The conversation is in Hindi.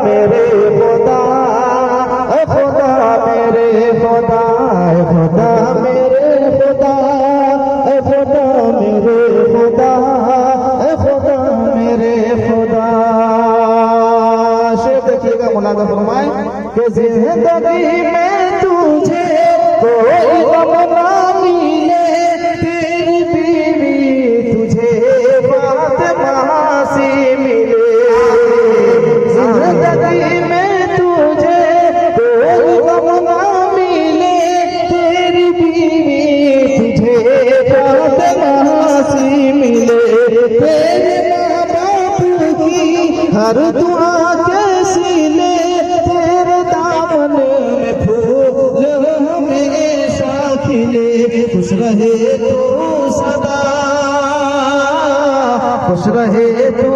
मेरे खुदा, खुदा मेरे खुदा, खुदा मेरे खुदा, खुदा मेरे खुदा, खुदा मेरे खुदा। शेर देखिएगा, मुलाजा फरमाए कि जिंदगी में तुझे कोई गम ना मिले, तेरी बीवी तुझे फातिमा सी मिले। जिंदगी में तुझे कोई गम ना मिले, तेरी बीवी तुझे फातिमा सी मिले। तेरे माँ बाप की हर दुआ के सिले, तेरे दामन में फूल हमेशा खिले। खुश रहे तू सदा, खुश रहे तू